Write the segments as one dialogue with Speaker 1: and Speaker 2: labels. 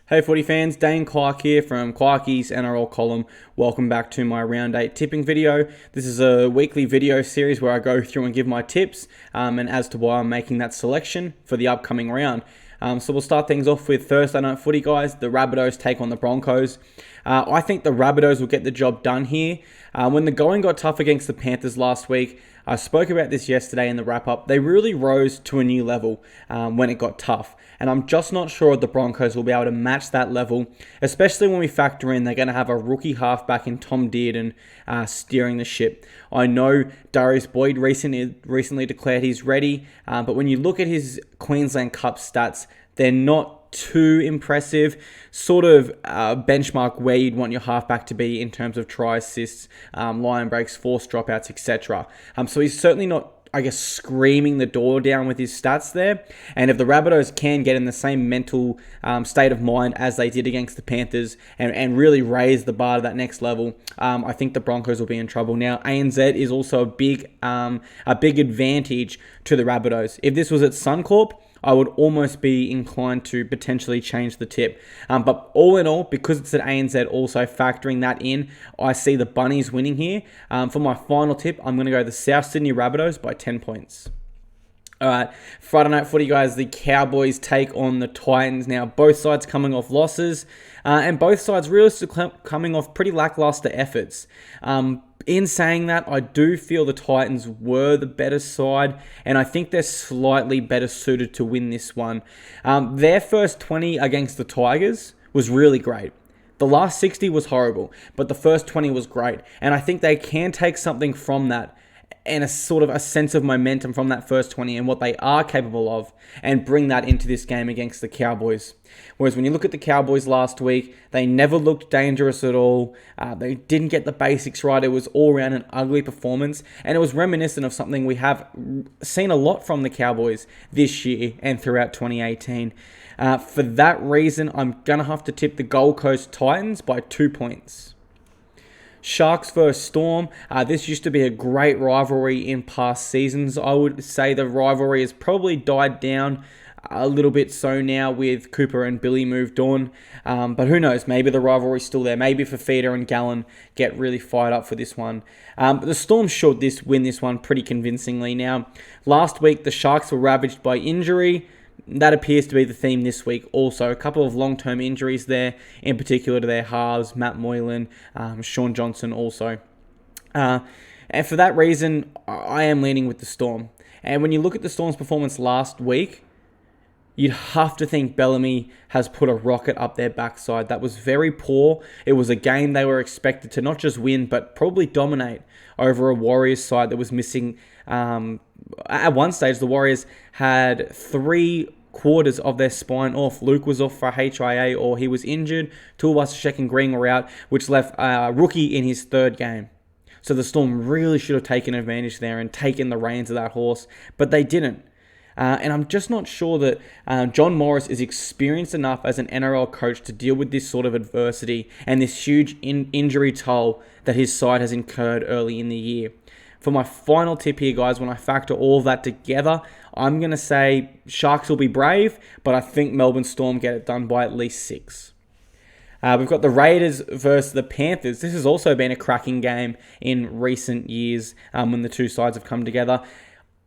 Speaker 1: Hey footy fans, Dane Clark here from Clarkey's NRL column. Welcome back to my Round 8 tipping video. This is a weekly video series where I go through and give my tips and as to why I'm making that selection for the upcoming round. So we'll start things off with Thursday night footy, guys. The Rabbitohs take on the Broncos. I think the Rabbitohs will get the job done here. When the going got tough against the Panthers last week, I spoke about this yesterday in the wrap-up. They really rose to a new level when it got tough. And I'm just not sure the Broncos will be able to match that level, especially when we factor in they're going to have a rookie halfback in Tom Dearden steering the ship. I know Darius Boyd recently declared he's ready, but when you look at his Queensland Cup stats, they're not too impressive. Sort of benchmark where you'd want your halfback to be in terms of try assists, line breaks, forced dropouts, etc. So he's certainly not, I guess, screaming the door down with his stats there. And if the Rabbitohs can get in the same mental state of mind as they did against the Panthers and really raise the bar to that next level, I think the Broncos will be in trouble. Now, ANZ is also a big advantage to the Rabbitohs. If this was at Suncorp, I would almost be inclined to potentially change the tip. But all in all, because it's at ANZ also factoring that in, I see the Bunnies winning here. For my final tip, I'm going to go the South Sydney Rabbitohs by 10 points. All right, Friday night footy, guys. The Cowboys take on the Titans. Now, both sides coming off losses, and both sides really coming off pretty lackluster efforts. In saying that, I do feel the Titans were the better side, and I think they're slightly better suited to win this one. Their first 20 against the Tigers was really great. The last 60 was horrible, but the first 20 was great, and I think they can take something from that and a sort of a sense of momentum from that first 20 and what they are capable of and bring that into this game against the Cowboys. Whereas when you look at the Cowboys last week, they never looked dangerous at all. They didn't get the basics right. It was all around an ugly performance, and it was reminiscent of something we have seen a lot from the Cowboys this year and throughout 2018. For that reason, I'm going to have to tip the Gold Coast Titans by 2 points. Sharks versus Storm. This used to be a great rivalry in past seasons. I would say the rivalry has probably died down a little bit so now with Cooper and Billy moved on. But who knows? Maybe the rivalry's still there. Maybe Fafita and Gallen get really fired up for this one. But the Storm should win this one pretty convincingly. Now, last week the Sharks were ravaged by injury. That appears to be the theme this week also. A couple of long-term injuries there, in particular to their halves, Matt Moylan, Sean Johnson also. And for that reason, I am leaning with the Storm. And when you look at the Storm's performance last week, you'd have to think Bellamy has put a rocket up their backside. That was very poor. It was a game they were expected to not just win, but probably dominate over a Warriors side that was missing. At one stage, the Warriors had 3/4 of their spine off. Luke was off for HIA or he was injured. Tuivasa-Sheck and Green were out, which left a rookie in his third game. So the Storm really should have taken advantage there and taken the reins of that horse, but they didn't. And I'm just not sure that John Morris is experienced enough as an NRL coach to deal with this sort of adversity and this huge injury toll that his side has incurred early in the year. For my final tip here, guys, when I factor all of that together, I'm going to say Sharks will be brave, but I think Melbourne Storm get it done by at least 6. We've got the Raiders versus the Panthers. This has also been a cracking game in recent years when the two sides have come together.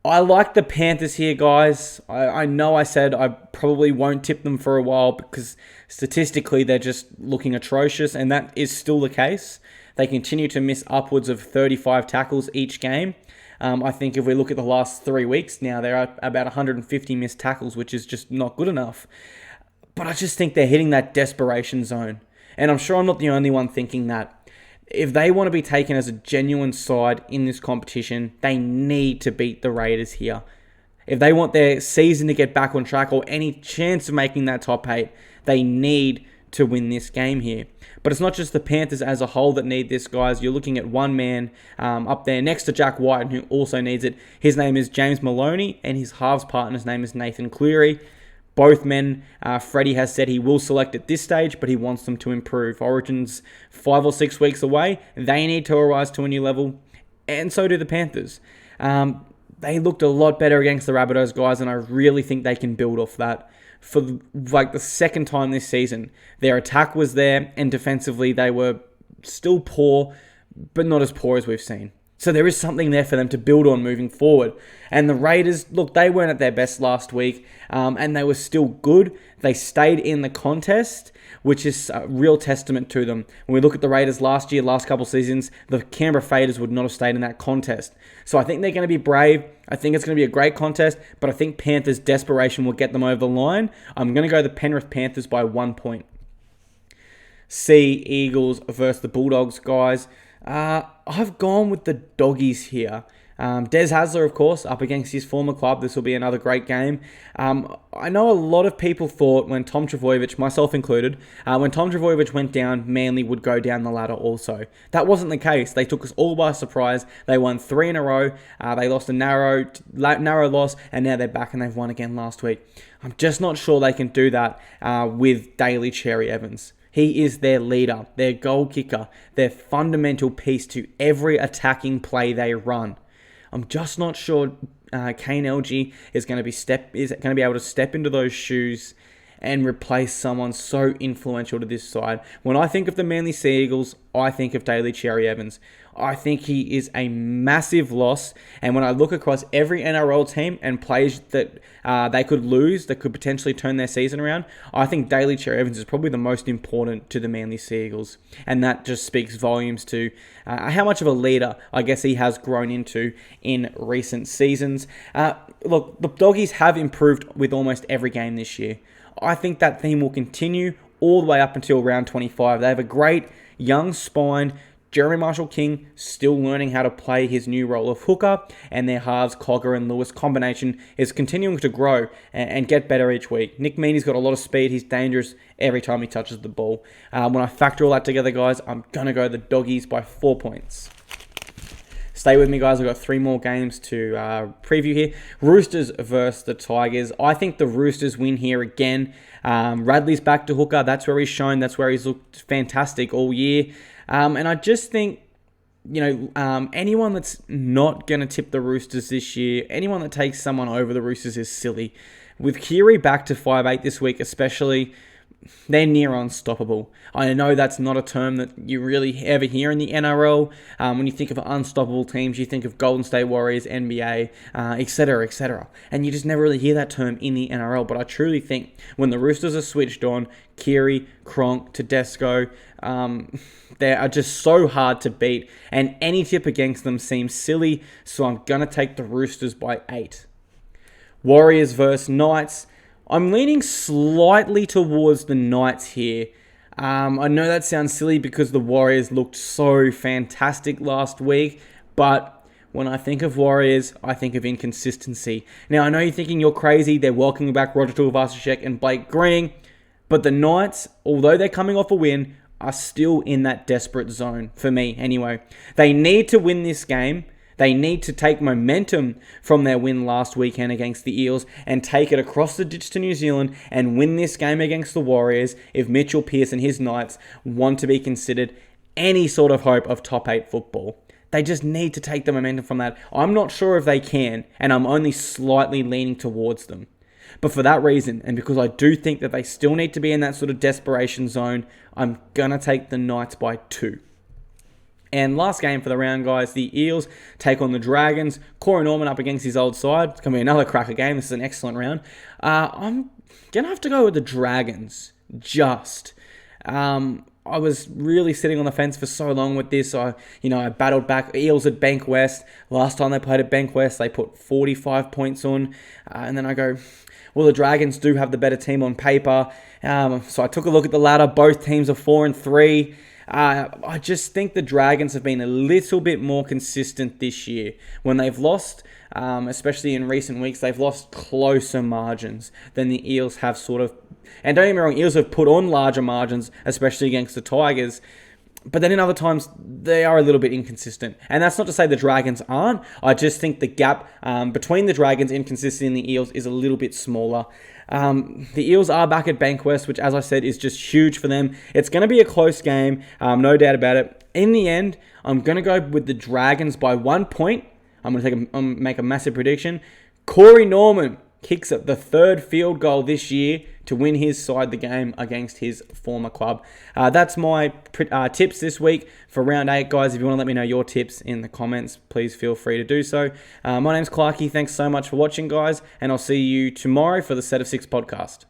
Speaker 1: I like the Panthers here, guys. I know I said I probably won't tip them for a while because statistically they're just looking atrocious, and that is still the case. They continue to miss upwards of 35 tackles each game. I think if we look at the last 3 weeks now, they're at about 150 missed tackles, which is just not good enough. But I just think they're hitting that desperation zone. And I'm sure I'm not the only one thinking that. If they want to be taken as a genuine side in this competition, they need to beat the Raiders here. If they want their season to get back on track or any chance of making that top 8, they need to win this game here. But it's not just the Panthers as a whole that need this, guys. You're looking at one man up there next to Jack White who also needs it. His name is James Maloney, and his halves partner's name is Nathan Cleary. Both men, Freddie has said he will select at this stage, but he wants them to improve. Origin's 5 or 6 weeks away. They need to rise to a new level, and so do the Panthers. They looked a lot better against the Rabbitohs, guys, and I really think they can build off that. for like the second time this season. Their attack was there, and defensively they were still poor, but not as poor as we've seen. So there is something there for them to build on moving forward. And the Raiders, look, they weren't at their best last week, and they were still good. They stayed in the contest, which is a real testament to them. When we look at the Raiders last year, last couple seasons, the Canberra Raiders would not have stayed in that contest. So I think they're going to be brave. I think it's going to be a great contest, but I think Panthers' desperation will get them over the line. I'm going to go the Penrith Panthers by 1 point. C, Eagles versus the Bulldogs, guys. I've gone with the Doggies here. Des Hasler, of course, up against his former club. This will be another great game. I know a lot of people thought when Tom Trbojevic, myself included, when Tom Trbojevic went down, Manly would go down the ladder also. That wasn't the case. They took us all by surprise. They won 3 in a row. They lost a narrow loss, and now they're back and they've won again last week. I'm just not sure they can do that with Daly Cherry Evans. He is their leader, their goal kicker, their fundamental piece to every attacking play they run. I'm just not sure Kane LG is going to be able to step into those shoes and replace someone so influential to this side. When I think of the Manly Sea Eagles, I think of Daly Cherry Evans. I think he is a massive loss. And when I look across every NRL team and players that they could lose, that could potentially turn their season around, I think Daly Cherry Evans is probably the most important to the Manly Sea Eagles. And that just speaks volumes to how much of a leader I guess he has grown into in recent seasons. Look, the Doggies have improved with almost every game this year. I think that theme will continue all the way up until round 25. They have a great young spine. Jeremy Marshall-King still learning how to play his new role of hooker, and their halves, Cogger and Lewis combination is continuing to grow and get better each week. Nick Meaney's got a lot of speed. He's dangerous every time he touches the ball. When I factor all that together, guys, I'm going to go the Doggies by 4 points. Stay with me, guys. I've got 3 more games to preview here. Roosters versus the Tigers. I think the Roosters win here again. Radley's back to hooker. That's where he's shown. That's where he's looked fantastic all year. And I just think, anyone that's not going to tip the Roosters this year, anyone that takes someone over the Roosters is silly. With Keary back to 5'8" this week especially, they're near unstoppable. I know that's not a term that you really ever hear in the NRL. When you think of unstoppable teams, you think of Golden State Warriors, NBA, etc., etc. And you just never really hear that term in the NRL. But I truly think when the Roosters are switched on, Keary, Cronk, Tedesco, they are just so hard to beat. And any tip against them seems silly. So I'm going to take the Roosters by 8. Warriors versus Knights. I'm leaning slightly towards the Knights here. I know that sounds silly because the Warriors looked so fantastic last week, but when I think of Warriors, I think of inconsistency. Now, I know you're thinking you're crazy. They're welcoming back Roger Tuivasa-Sheck and Blake Green, but the Knights, although they're coming off a win, are still in that desperate zone, for me anyway. They need to win this game. They need to take momentum from their win last weekend against the Eels and take it across the ditch to New Zealand and win this game against the Warriors if Mitchell Pearce and his Knights want to be considered any sort of hope of top 8 football. They just need to take the momentum from that. I'm not sure if they can, and I'm only slightly leaning towards them. But for that reason, and because I do think that they still need to be in that sort of desperation zone, I'm going to take the Knights by 2. And last game for the round, guys, the Eels take on the Dragons. Corey Norman up against his old side. It's going to be another cracker game. This is an excellent round. I'm going to have to go with the Dragons, just. I was really sitting on the fence for so long with this. I battled back. Eels at Bank West. Last time they played at Bank West, they put 45 points on. And then I go, well, the Dragons do have the better team on paper. So I took a look at the ladder. Both teams are 4-3. I just think the Dragons have been a little bit more consistent this year. When they've lost, especially in recent weeks, they've lost closer margins than the Eels have sort of. And don't get me wrong, Eels have put on larger margins, especially against the Tigers. But then in other times, they are a little bit inconsistent. And that's not to say the Dragons aren't. I just think the gap between the Dragons' inconsistency and the Eels is a little bit smaller. The Eels are back at Bankwest, which, as I said, is just huge for them. It's going to be a close game, no doubt about it. In the end, I'm going to go with the Dragons by 1 point. I'm going to make a massive prediction. Corey Norman kicks the third field goal this year to win his side the game against his former club. That's my tips this week for round 8, guys. If you want to let me know your tips in the comments, please feel free to do so. My name's Clarkey. Thanks so much for watching, guys, and I'll see you tomorrow for the Set of 6 podcast.